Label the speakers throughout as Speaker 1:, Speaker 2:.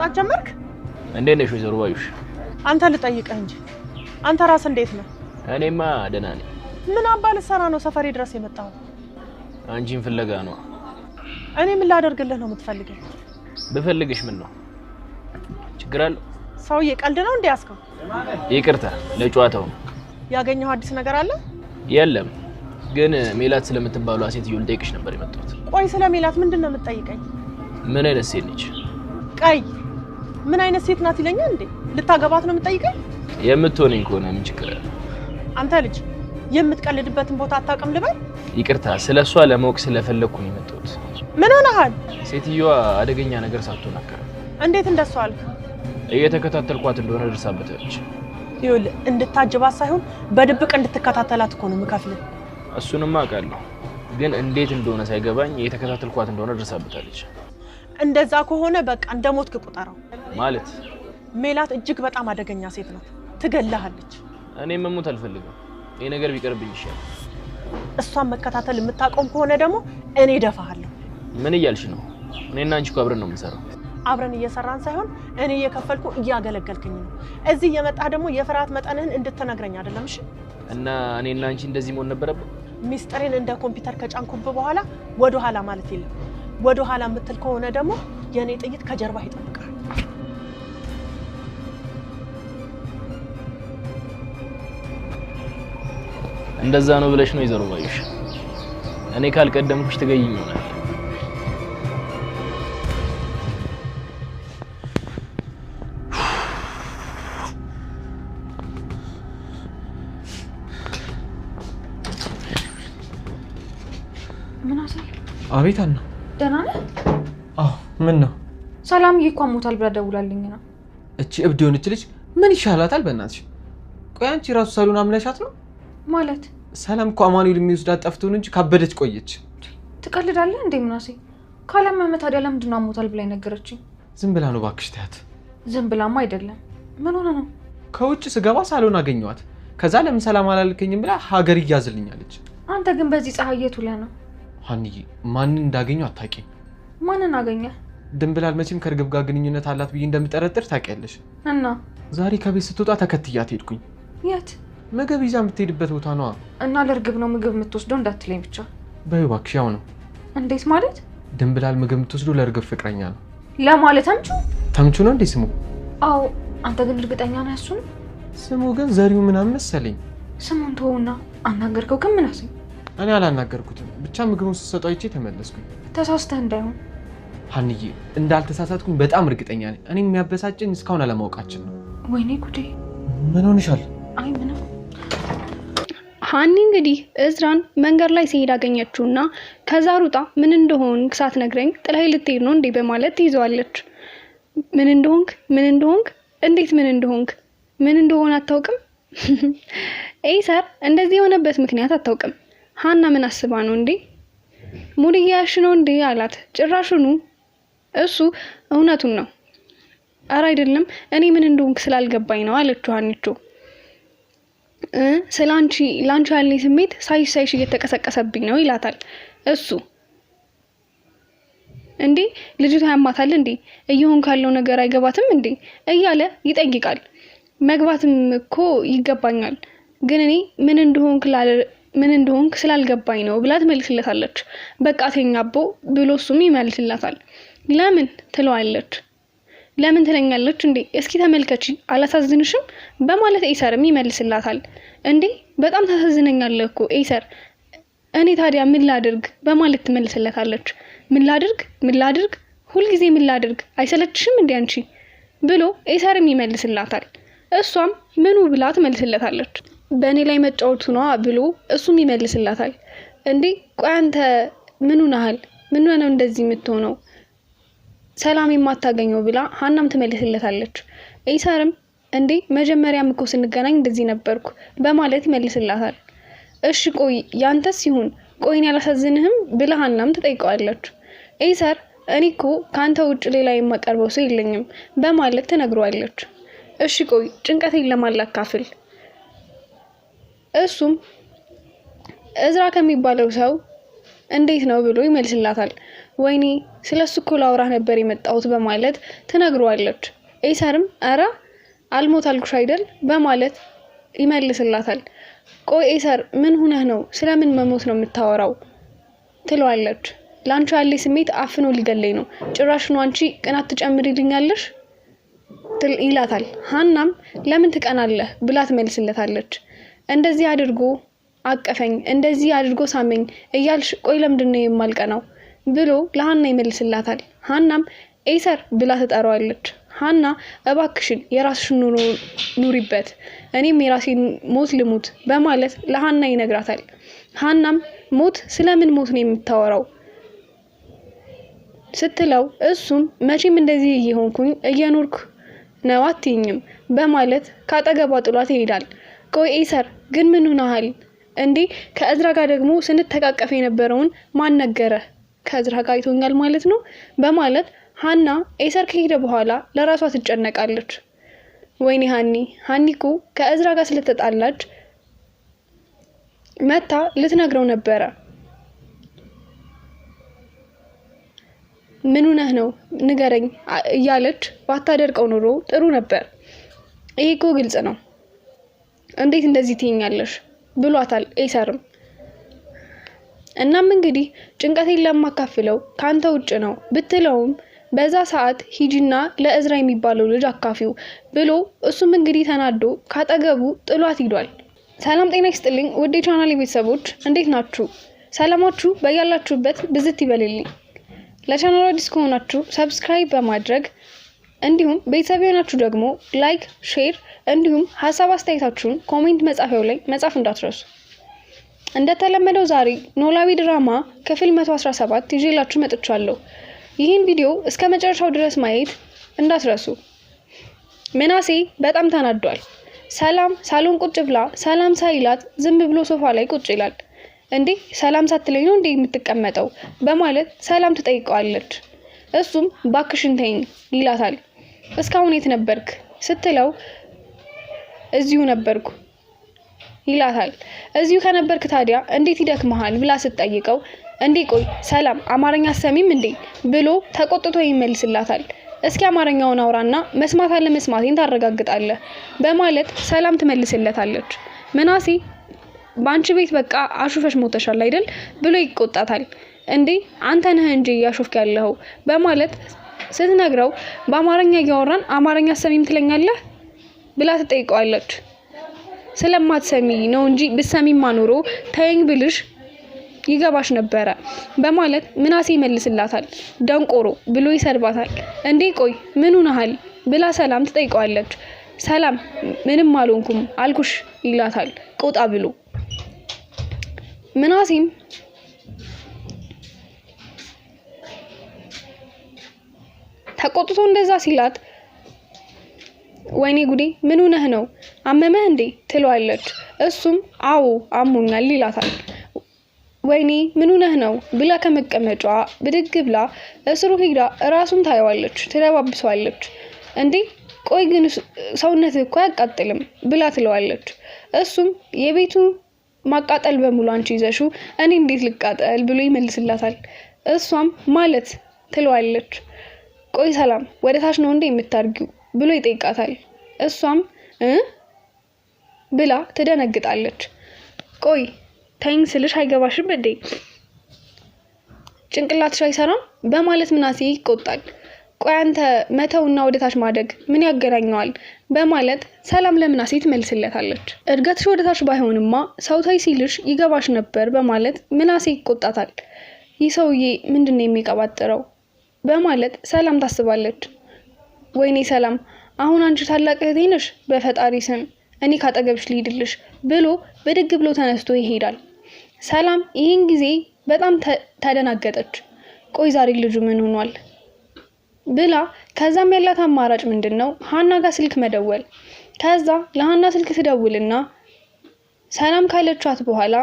Speaker 1: አጀመርክ
Speaker 2: እንዴት ነሽ ወይዘሮ ባዩሽ?
Speaker 1: አንተ ልጠይቅህ እንጂ አንተ ራስ እንዴት ነህ?
Speaker 2: እኔማ ደህና ነኝ።
Speaker 1: ምን አባል ሰራ ነው ሰፈሬ ድረስ የመጣው?
Speaker 2: አንቺን ፍለጋ ነው።
Speaker 1: እኔ ምን ላደርግልህ ነው የምትፈልገው?
Speaker 2: ብፈልግሽ ምን ነው ችግር አለ?
Speaker 1: ሰውዬ ቀልድ ነው እንዴ ያስከው?
Speaker 2: ይቅርታ ለጨዋታው ነው።
Speaker 1: ያገኘው አዲስ ነገር አለ?
Speaker 2: የለም ግን ሜላት ስለምትባለው ሴትዮ ልጠይቅሽ ነበር የመጣሁት።
Speaker 1: ቆይ ስለ ሜላት ምንድነው የምትጠይቀኝ?
Speaker 2: ምን አይነት ሴት ነች?
Speaker 1: ቀይ ምን አይነት ሴት ናት ይለኛል እንዴ? ልታገባት ነው የምትጠይቀኝ?
Speaker 2: የምትሆነኝ ከሆነ ምን ችግር አለ?
Speaker 1: አንተ ልጅ የምትቀልድበትን ቦታ አታውቅም ልበል?
Speaker 2: ይቅርታ ስለሷ ለማወቅ ስለፈለኩ ነው የመጣሁት።
Speaker 1: ምን ሆነሃል?
Speaker 2: ሴትዮዋ አደገኛ ነገር ሳትናገር።
Speaker 1: እንዴት እንደሱ አልክ?
Speaker 2: እየተከታተልኳት እንደሆነ ደርሳበታለች።
Speaker 1: ይኸውልህ እንድታጅባት ሳይሆን በድብቅ እንድትከታተላት እኮ ነው የምከፍልህ።
Speaker 2: እሱንማ አውቃለሁ ግን እንዴት እንደሆነ ሳይገባኝ እየተከታተልኳት እንደሆነ ደርሳበታለች።
Speaker 1: እንደዛ ከሆነ በቃ እንደሞትክ ቁጠረው።
Speaker 2: ማለት
Speaker 1: ሜላት እጅግ በጣም አደገኛ ሴት ናት። ትገለሃለች።
Speaker 2: እኔ መሞት አልፈልግም። ይሄ ነገር ቢቀርብኝ ይሻላል።
Speaker 1: እሷን መከታተል የምታቆም ከሆነ ደግሞ እኔ ደፋሃለሁ።
Speaker 2: ምን እያልሽ ነው? እኔና አንቺ እኮ አብረን ነው የምንሰራው።
Speaker 1: አብረን እየሰራን ሳይሆን እኔ እየከፈልኩ እያገለገልከኝ ነው። እዚህ እየመጣህ ደግሞ የፍርሃት መጠንህን እንድትነግረኝ አይደለም እሺ?
Speaker 2: እና እኔና አንቺ እንደዚህ መሆን ነበረብን?
Speaker 1: ሚስጥሬን እንደ ኮምፒውተር ከጫንኩብ በኋላ ወደ ኋላ ማለት የለም። ወደ ኋላ የምትል ከሆነ ደግሞ የኔ ጥይት ከጀርባህ ይጠብቃል።
Speaker 2: እንደዛ ነው ብለሽ ነው ወይዘሮ ባዩሽ? እኔ ካልቀደምኩሽ ትገይኝ ይሆናል።
Speaker 3: ምን አሰል?
Speaker 4: አቤት አና።
Speaker 3: ደህና ነህ?
Speaker 4: አዎ ምን ነው?
Speaker 3: ሰላምዬ እኮ ሞታል ብላ ደውላልኝ ነው።
Speaker 4: እቺ እብድ የሆነች ልጅ ምን ይሻላታል በእናትሽ? ቆይ አንቺ ራሱ ሰሉን አምነሻት ነው?
Speaker 3: ማለት
Speaker 4: ሰላም እኮ አማኑኤል የሚወስዳት ጠፍቶን እንጂ ካበደች ቆየች።
Speaker 3: ትቀልዳለህ እንዴ ምናሴ? ካለማመ ታዲያ ለምንድን ነው ሞታል ብላ ነገረችኝ?
Speaker 4: ዝም ብላ ነው ባክሽ ተያት።
Speaker 3: ዝም ብላማ አይደለም። ምን ሆነ ነው?
Speaker 4: ከውጭ ስገባ ሳሎን አገኘዋት። ከዛ ለምን ሰላም አላልከኝም ብላ ሀገር ይያዝልኛለች።
Speaker 3: አንተ ግን በዚህ ፀሐይ የት ውለህ ነው?
Speaker 4: ሀኒዬ ማንን እንዳገኘው አታውቂም።
Speaker 3: ማንን አገኘ?
Speaker 4: ድንብላል መቼም ከርግብ ጋር ግንኙነት አላት ብዬ እንደምጠረጥር ታውቂያለሽ።
Speaker 3: እና
Speaker 4: ዛሬ ከቤት ስትወጣ ተከትያት ሄድኩኝ።
Speaker 3: የት?
Speaker 4: ምግብ ይዛ የምትሄድበት ቦታ ነዋ።
Speaker 3: እና ለርግብ ነው ምግብ የምትወስደው እንዳትለኝ ብቻ።
Speaker 4: በይ እባክሽ ያው ነው።
Speaker 3: እንዴት ማለት?
Speaker 4: ድንብላል ምግብ የምትወስደው ለርግብ ፍቅረኛ ነው
Speaker 3: ለማለት።
Speaker 4: ተምቹ ነው እንዴ ስሙ?
Speaker 3: አዎ። አንተ ግን እርግጠኛ ነህ እሱ ነው?
Speaker 4: ስሙ ግን ዘሪው ምናምን መሰለኝ።
Speaker 3: ስሙን ተውና አናገርከው ግን ምናሴ?
Speaker 4: እኔ አላናገርኩትም። ብቻ ምግቡን ስትሰጠው አይቼ ተመለስኩኝ።
Speaker 3: ተሳስተህ እንዳይሆን።
Speaker 4: ሀኒዬ እንዳልተሳሳትኩኝ በጣም እርግጠኛ ነኝ። እኔ የሚያበሳጨኝ እስካሁን አለማወቃችን ነው።
Speaker 3: ወይኔ ጉዴ!
Speaker 4: ምን ሆነሻል?
Speaker 3: አይ ምንም።
Speaker 5: ሀኒ እንግዲህ እዝራን መንገድ ላይ ሲሄድ አገኘችውና ከዛ ሩጣ ምን እንደሆንክ ሳትነግረኝ ጥላይ ልትሄድ ነው እንዴ በማለት ትይዘዋለች። ምን እንደሆንክ እንዴት ምን እንደሆነ አታውቅም? ኤይሰር እንደዚህ የሆነበት ምክንያት አታውቅም። ሀና ምን አስባ ነው እንዴ? ሙድያሽ ነው እንዴ አላት። ጭራሹኑ እሱ እውነቱን ነው። አረ አይደለም እኔ ምን እንደሆንክ ስላልገባኝ ነው አለችው ሀኒቾ። ስላንቺ ላንቺ ያለኝ ስሜት ሳይሽ እየተቀሰቀሰብኝ ነው ይላታል እሱ። እንዴ ልጅቷ ያማታል እንዴ? እየሆን ካለው ነገር አይገባትም እንዴ እያለ ይጠይቃል። መግባትም እኮ ይገባኛል ግን እኔ ምን እንደሆንክ ስላልገባኝ ነው ብላ ትመልስለታለች። በቃ ተኛቦ ብሎ እሱም ይመልስላታል። ለምን ትለዋለች። ለምን ትለኛለች እንዴ? እስኪ ተመልከቺ አላሳዝንሽም በማለት ኤይሰርም ይመልስላታል። እንዴ በጣም ታሳዝነኛለህ እኮ ኤይሰር፣ እኔ ታዲያ ምን ላድርግ በማለት ትመልስለታለች። ምን ላድርግ ሁልጊዜ ምን ላድርግ አይሰለችሽም እንዴ አንቺ ብሎ ኤይሰርም ይመልስላታል። እሷም ምኑ ብላ ትመልስለታለች። በእኔ ላይ መጫወቱ ነው ብሎ እሱም ይመልስላታል። እንዴ ቆይ አንተ ምኑ ነሃል? ምን ነው እንደዚህ የምትሆነው ሰላም የማታገኘው ብላ ሀናም ትመልስለታለች። ኤይሰርም እንዴ መጀመሪያም እኮ ስንገናኝ እንደዚህ ነበርኩ በማለት ይመልስላታል። እሺ ቆይ ያንተስ ይሁን ቆይን ያላሳዝንህም ብላ ሀናም ትጠይቀዋለች። ኤይሰር እኔ እኮ ካንተ ውጭ ሌላ የማቀርበው ሰው የለኝም በማለት ትነግረዋለች። እሺ ቆይ ጭንቀቴን ለማላካፍል እሱም እዝራ ከሚባለው ሰው እንዴት ነው ብሎ ይመልስላታል። ወይኔ ስለሱ እኮ ላውራ ነበር የመጣሁት በማለት ትነግረዋለች። ኤሰርም አረ አልሞት አልኩሽ አይደል በማለት ይመልስላታል። ቆይ ኤሰር ምን ሆነህ ነው? ስለምን መሞት ነው የምታወራው? ትለዋለች። ላንቺ ያለ ስሜት አፍኖ ሊገለኝ ነው። ጭራሽ ነው አንቺ ቅናት ትጨምሪልኛለሽ ይላታል። ሀናም ለምን ትቀናለህ ብላ ትመልስለታለች። እንደዚህ አድርጎ አቀፈኝ፣ እንደዚህ አድርጎ ሳመኝ እያልሽ ቆይ ለምንድን ነው የማልቀናው ብሎ ለሀና ይመልስላታል። ሀናም ኤሰር ብላ ትጠራዋለች። ሀና እባክሽን የራስሽን ኑሮ ኑሪበት፣ እኔም የራሴን ሞት ልሙት በማለት ለሀና ይነግራታል። ሀናም ሞት ስለምን ሞት ነው የምታወራው ስትለው እሱም መቼም እንደዚህ እየሆንኩኝ እየኖርኩ ነው አትይኝም በማለት ካጠገቧ ጥሏት ይሄዳል። ቆይ ኤሰር ግን ምን ሆነሃል እንዴ? ከእዝራ ጋር ደግሞ ስንተቃቀፍ የነበረውን ማን ነገረህ? ከእዝራ ጋር አይቶኛል ማለት ነው በማለት ሀና ኤሰር ከሄደ በኋላ ለራሷ ትጨነቃለች። ወይኔ ሀኒ እኮ ከእዝራ ጋር ስለተጣላች መታ ልትነግረው ነበረ። ምን ሆነህ ነው ንገረኝ እያለች ባታደርቀው ኖሮ ጥሩ ነበር። ይሄ እኮ ግልጽ ነው፣ እንዴት እንደዚህ ትይኛለሽ ብሏታል ኤሰርም። እናም እንግዲህ ጭንቀቴን ለማካፍለው ካንተ ውጭ ነው ብትለውም በዛ ሰዓት ሂጂና ለእዝራ የሚባለው ልጅ አካፊው ብሎ እሱም እንግዲህ ተናዶ ካጠገቡ ጥሏት ሂዷል። ሰላም ጤና ይስጥልኝ ውድ የቻናሌ ቤተሰቦች እንዴት ናችሁ? ሰላማችሁ በያላችሁበት ብዝት ይበልልኝ። ለቻናሉ አዲስ ከሆናችሁ ሰብስክራይብ በማድረግ እንዲሁም ቤተሰብ የሆናችሁ ደግሞ ላይክ፣ ሼር እንዲሁም ሀሳብ አስተያየታችሁን ኮሜንት መጻፊያው ላይ መጻፍ እንዳትረሱ። እንደተለመደው ዛሬ ኖላዊ ድራማ ክፍል 117 ይዤላችሁ መጥቻለሁ። ይህን ቪዲዮ እስከ መጨረሻው ድረስ ማየት እንዳትረሱ። ምናሴ በጣም ተናዷል። ሰላም ሳሎን ቁጭ ብላ ሰላም ሳይላት ዝም ብሎ ሶፋ ላይ ቁጭ ይላል። እንዴ ሰላም ሳትለኝ ነው እንዴ የምትቀመጠው በማለት ሰላም ትጠይቀዋለች። እሱም ባክሽን ተይኝ ይላታል። እስካሁን የት ነበርክ ስትለው እዚሁ ነበርኩ ይላታል። እዚሁ ከነበርክ ታዲያ እንዴት ይደክመሃል ብላ ስትጠይቀው እንዴ ቆይ ሰላም አማርኛ ሰሚም እንዴ ብሎ ተቆጥቶ ይመልስላታል። እስኪ አማርኛውን አውራና መስማት አለ መስማቴን ታረጋግጣለህ በማለት ሰላም ትመልስለታለች። ምናሴ ባንቺ ቤት በቃ አሹፈሽ ሞተሻል አይደል ብሎ ይቆጣታል። እንዴ አንተ ነህ እንጂ ያሾፍክ ያለው በማለት ስትነግረው በአማርኛ እያወራን አማርኛ ሰሚም ትለኛለህ ብላ ትጠይቀዋለች። ስለማትሰሚ ነው እንጂ ብሰሚማ ኖሮ ተይኝ ብልሽ ይገባሽ ነበረ በማለት ምናሴ ይመልስላታል። ደንቆሮ ብሎ ይሰድባታል። እንዴ ቆይ ምን ሆነሃል ብላ ሰላም ትጠይቀዋለች። ሰላም ምንም አልሆንኩም አልኩሽ ይላታል ቆጣ ብሎ። ምናሴም ተቆጥቶ እንደዛ ሲላት ወይኔ ጉዴ ምን ሆነህ ነው አመመህ እንዴ ትለዋለች። እሱም አዎ አሞኛል ይላታል። ወይኔ ምን ሆነህ ነው ብላ ከመቀመጫዋ ብድግ ብላ እስሩ ሄዳ ራሱን ታየዋለች፣ ትደባብሰዋለች። እንዴ ቆይ ግን ሰውነትህ እኮ አያቃጥልም ብላ ትለዋለች። እሱም የቤቱ ማቃጠል በሙሉ አንቺ ይዘሽው እኔ እንዴት ልቃጠል ብሎ ይመልስላታል። እሷም ማለት ትለዋለች። ቆይ ሰላም ወደ ታች ነው እንዴ የምታርጊው ብሎ ይጠይቃታል። እሷም ብላ ትደነግጣለች። ቆይ ተይኝ ስልሽ አይገባሽም እንዴ ጭንቅላትሽ አይሰራም በማለት ምናሴ ይቆጣል። ቆይ አንተ መተውና ወደ ታች ማደግ ምን ያገናኘዋል በማለት ሰላም ለምናሴ ትመልስለታለች። እድገትሽ ወደ ታች ባይሆንማ ሰው ታይ ሲልሽ ይገባሽ ነበር በማለት ምናሴ ይቆጣታል። ይህ ሰውዬ ምንድነው የሚቀባጥረው በማለት ሰላም ታስባለች። ወይኔ ሰላም አሁን አንቺ ታላቅ እህቴ ነሽ፣ በፈጣሪ ስም እኔ ካጠገብሽ ልሂድልሽ ብሎ በድግ ብሎ ተነስቶ ይሄዳል። ሰላም ይህን ጊዜ በጣም ተደናገጠች። ቆይ ዛሬ ልጁ ምን ሆኗል ብላ ከዛም ያላት አማራጭ ምንድነው ሀና ጋር ስልክ መደወል። ከዛ ለሀና ስልክ ትደውልና ሰላም ካለቻት በኋላ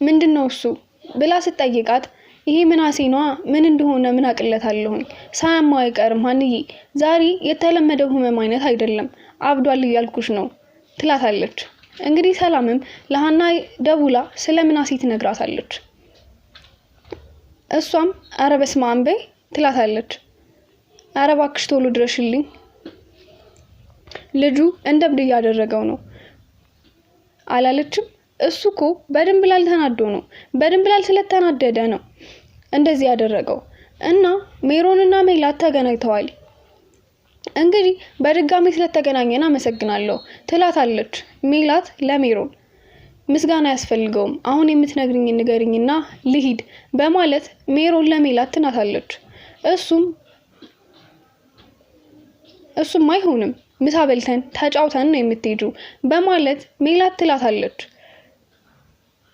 Speaker 5: ምንድነው እሱ ብላ ስትጠይቃት ይሄ ምናሴ ነዋ ምን እንደሆነ ምን አቅለታለሁኝ ሳያማው አይቀርም ሀንዬ ዛሬ የተለመደው ህመም አይነት አይደለም አብዷል እያልኩሽ ነው ትላታለች። እንግዲህ ሰላምም ለሀና ደውላ ስለ ምናሴ ትነግራታለች። እሷም አረ በስመ አብ በይ ትላታለች። አረ እባክሽ ቶሎ ድረሽልኝ፣ ልጁ እንደ እብድ እያደረገው ነው አላለችም? እሱ እኮ በድንብላል ተናዶ ነው፣ በድንብላል ስለተናደደ ነው እንደዚህ ያደረገው። እና ሜሮንና ሜላት ተገናኝተዋል። እንግዲህ በድጋሚ ስለተገናኘን አመሰግናለሁ ትላታለች ሜላት ለሜሮን። ምስጋና ያስፈልገውም፣ አሁን የምትነግሪኝ ንገሪኝና ልሂድ በማለት ሜሮን ለሜላት ትናታለች። እሱም አይሆንም ምሳ በልተን ተጫውተን ነው የምትሄጂው በማለት ሜላት ትላታለች።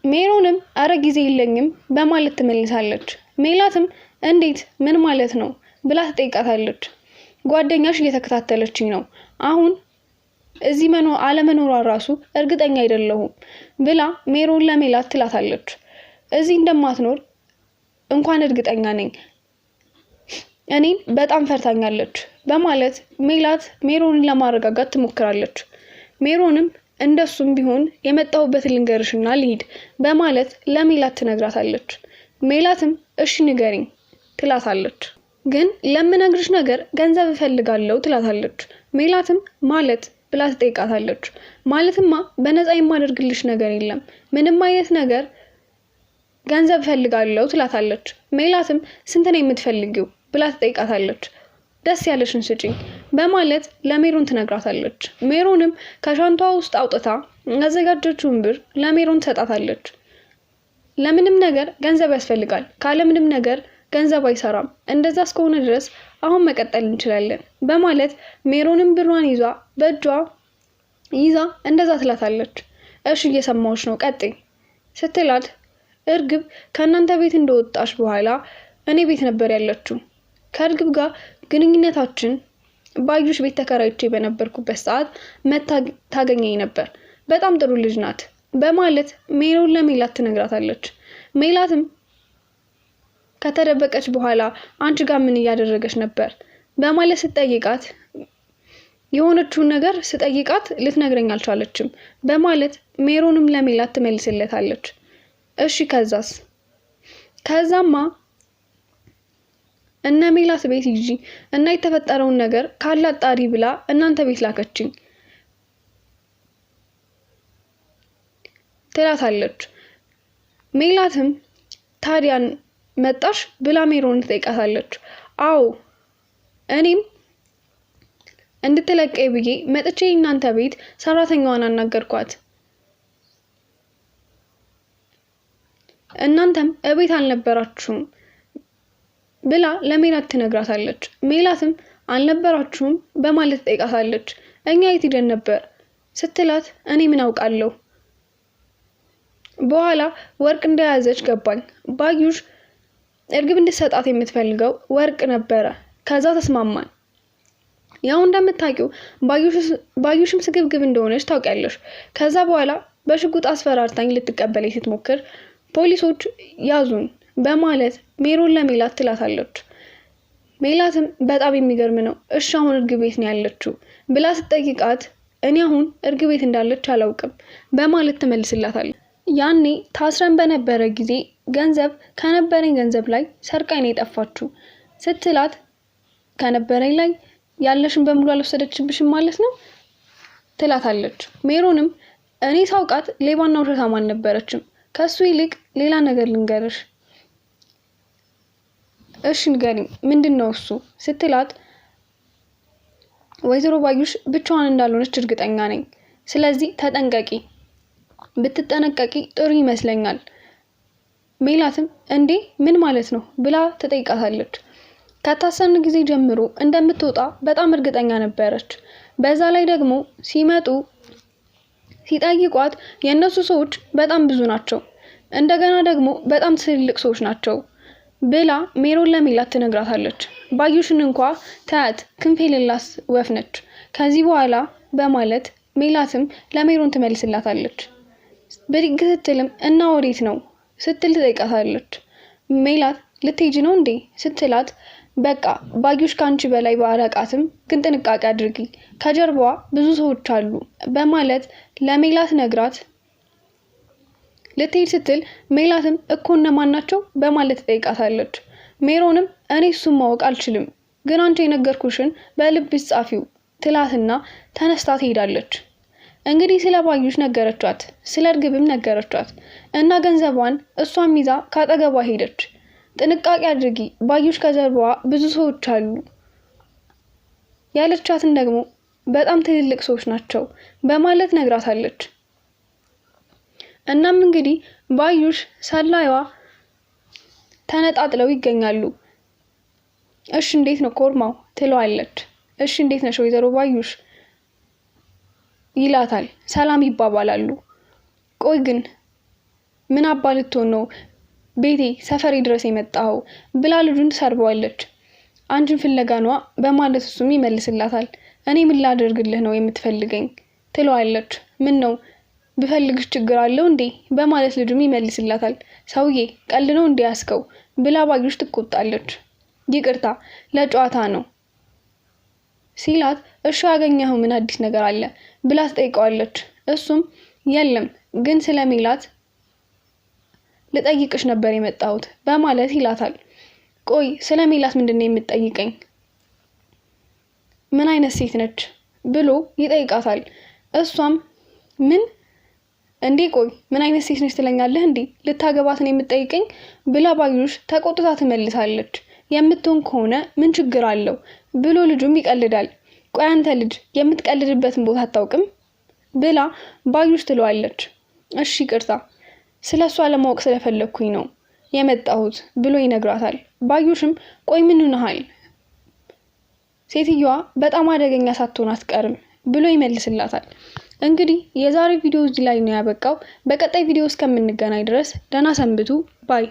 Speaker 5: ሜሮንም አረ ጊዜ የለኝም በማለት ትመልሳለች። ሜላትም እንዴት ምን ማለት ነው ብላ ትጠይቃታለች። ጓደኛሽ እየተከታተለችኝ ነው፣ አሁን እዚህ አለመኖሯ ራሱ እርግጠኛ አይደለሁም ብላ ሜሮን ለሜላት ትላታለች። እዚህ እንደማትኖር እንኳን እርግጠኛ ነኝ፣ እኔን በጣም ፈርታኛለች በማለት ሜላት ሜሮንን ለማረጋጋት ትሞክራለች። ሜሮንም እንደሱም ቢሆን የመጣሁበት ልንገርሽና ልሂድ በማለት ለሜላት ትነግራታለች። ሜላትም እሺ ንገሪኝ ትላታለች። ግን ለምነግርሽ ነገር ገንዘብ እፈልጋለሁ ትላታለች። ሜላትም ማለት ብላ ትጠይቃታለች። ማለትማ በነፃ የማደርግልሽ ነገር የለም፣ ምንም አይነት ነገር ገንዘብ እፈልጋለሁ ትላታለች። ሜላትም ስንት ነው የምትፈልጊው ብላ ትጠይቃታለች። ደስ ያለሽን ስጪኝ በማለት ለሜሮን ትነግራታለች። ሜሮንም ከሻንጣዋ ውስጥ አውጥታ ያዘጋጀችውን ብር ለሜሮን ትሰጣታለች። ለምንም ነገር ገንዘብ ያስፈልጋል፣ ካለምንም ነገር ገንዘብ አይሰራም፣ እንደዛ እስከሆነ ድረስ አሁን መቀጠል እንችላለን በማለት ሜሮንም ብሯን ይዛ በእጇ ይዛ እንደዛ ትላታለች። እሺ እየሰማሁሽ ነው ቀጥይ ስትላት፣ እርግብ ከእናንተ ቤት እንደወጣሽ በኋላ እኔ ቤት ነበር ያለችው። ከእርግብ ጋር ግንኙነታችን ባዩሽ ቤት ተከራይቼ በነበርኩበት ሰዓት ታገኘኝ ነበር፣ በጣም ጥሩ ልጅ ናት በማለት ሜሮን ለሜላት ትነግራታለች። ሜላትም ከተደበቀች በኋላ አንቺ ጋር ምን እያደረገች ነበር በማለት ስትጠይቃት፣ የሆነችውን ነገር ስትጠይቃት ልትነግረኝ አልቻለችም በማለት ሜሮንም ለሜላት ትመልስለታለች። እሺ ከዛስ? ከዛማ እነ ሜላት ቤት ይጂ እና የተፈጠረውን ነገር ካላጣሪ ብላ እናንተ ቤት ላከችኝ ትላታለች። ሜላትም ታዲያን መጣሽ ብላ ሜሮን ትጠይቃታለች። አዎ እኔም እንድትለቀይ ብዬ መጥቼ እናንተ ቤት ሰራተኛዋን አናገርኳት፣ እናንተም እቤት አልነበራችሁም ብላ ለሜላት ትነግራታለች። ሜላትም አልነበራችሁም በማለት ትጠይቃታለች። እኛ የት ሄደን ነበር ስትላት፣ እኔ ምን አውቃለሁ፣ በኋላ ወርቅ እንደያዘች ገባኝ። ባዩሽ እርግብ እንድትሰጣት የምትፈልገው ወርቅ ነበረ። ከዛ ተስማማን። ያው እንደምታውቂው ባዩሽም ስግብግብ እንደሆነች ታውቂያለሽ። ከዛ በኋላ በሽጉጥ አስፈራርታኝ ልትቀበለኝ ስትሞክር ፖሊሶች ያዙን በማለት ሜሮን ለሜላት ትላታለች። ሜላትም በጣም የሚገርም ነው፣ እሺ አሁን እርግብ ቤት ነው ያለችው ብላ ስትጠይቃት፣ እኔ አሁን እርግብ ቤት እንዳለች አላውቅም በማለት ትመልስላታለች። ያኔ ታስረን በነበረ ጊዜ ገንዘብ ከነበረኝ ገንዘብ ላይ ሰርቃኝ ነው የጠፋችው ስትላት፣ ከነበረኝ ላይ ያለሽን በሙሉ አልወሰደችብሽም ማለት ነው ትላታለች። ሜሮንም እኔ ሳውቃት ሌባና ውሸታም አልነበረችም፣ ከሱ ይልቅ ሌላ ነገር ልንገርሽ። እሺ ንገሪኝ ምንድነው እሱ ስትላት፣ ወይዘሮ ባዩሽ ብቻዋን እንዳልሆነች እርግጠኛ ነኝ፣ ስለዚህ ተጠንቀቂ፣ ብትጠነቀቂ ጥሩ ይመስለኛል። ሜላትም እንዴ ምን ማለት ነው ብላ ትጠይቃታለች። ከታሰን ጊዜ ጀምሮ እንደምትወጣ በጣም እርግጠኛ ነበረች። በዛ ላይ ደግሞ ሲመጡ ሲጠይቋት የነሱ ሰዎች በጣም ብዙ ናቸው፣ እንደገና ደግሞ በጣም ትልልቅ ሰዎች ናቸው ብላ ሜሮን ለሜላት ትነግራታለች። ባዩሽን እንኳ ታያት ክንፍ የሌላት ወፍ ነች ከዚህ በኋላ በማለት ሜላትም ለሜሮን ትመልስላታለች። ብድግ ስትልም እና ወዴት ነው ስትል ትጠይቃታለች። ሜላት ልትሄጂ ነው እንዴ ስትላት፣ በቃ ባዩሽ ካንቺ በላይ ባራቃትም ግን ጥንቃቄ አድርጊ፣ ከጀርባዋ ብዙ ሰዎች አሉ በማለት ለሜላት ነግራት ልትሄድ ስትል ሜላትም እኮ እነማን ናቸው በማለት ትጠይቃታለች። ሜሮንም እኔ እሱን ማወቅ አልችልም፣ ግን አንቺ የነገርኩሽን በልብሽ ጻፊው ትላትና ተነስታ ትሄዳለች። እንግዲህ ስለ ባዩሽ ነገረቻት፣ ስለ እርግብም ነገረቻት እና ገንዘቧን እሷም ይዛ ካጠገቧ ሄደች። ጥንቃቄ አድርጊ፣ ባዩሽ ከጀርባዋ ብዙ ሰዎች አሉ ያለቻትን ደግሞ በጣም ትልልቅ ሰዎች ናቸው በማለት ነግራታለች። እናም እንግዲህ ባዩሽ ሰላይዋ ተነጣጥለው ይገኛሉ። እሺ እንዴት ነው ኮርማው ትለዋለች። እሺ እንዴት ነሽ ወይዘሮ ባዩሽ ይላታል። ሰላም ይባባላሉ። ቆይ ግን ምን አባ ልትሆን ነው ቤቴ ሰፈሬ ድረስ የመጣው ብላ ልጁን ትሰርበዋለች። አንቺን ፍለጋ ነዋ በማለት እሱም ይመልስላታል። እኔ ምን ላደርግልህ ነው የምትፈልገኝ ትለዋለች። ምን ነው ብፈልግሽ ችግር አለው እንዴ በማለት ልጁም ይመልስላታል። ሰውዬ ቀልድ ነው እንዴ ያስከው ብላ ባዩሽ ትቆጣለች። ይቅርታ ለጨዋታ ነው ሲላት እሺ ያገኘኸው ምን አዲስ ነገር አለ ብላ ትጠይቀዋለች። እሱም የለም ግን ስለ ሜላት ልጠይቅሽ ነበር የመጣሁት በማለት ይላታል። ቆይ ስለ ሜላት ምንድነው የምትጠይቀኝ? ምን አይነት ሴት ነች ብሎ ይጠይቃታል። እሷም ምን እንዴ ቆይ ምን አይነት ሴት ነች ትለኛለህ እንዴ ልታገባት ነው የምትጠይቀኝ ብላ ባዩሽ ተቆጥታ ትመልሳለች። የምትሆን ከሆነ ምን ችግር አለው ብሎ ልጁም ይቀልዳል። ቆይ አንተ ልጅ የምትቀልድበትን ቦታ አታውቅም ብላ ባዩሽ ትለዋለች። እሺ ይቅርታ ስለሷ ለማወቅ ስለፈለኩኝ ነው የመጣሁት ብሎ ይነግራታል። ባዩሽም ቆይ ምን ሆነሃል? ሴትዮዋ በጣም አደገኛ ሳትሆን አትቀርም ብሎ ይመልስላታል። እንግዲህ የዛሬው ቪዲዮ እዚህ ላይ ነው ያበቃው። በቀጣይ ቪዲዮ እስከምንገናኝ ድረስ ደህና ሰንብቱ ባይ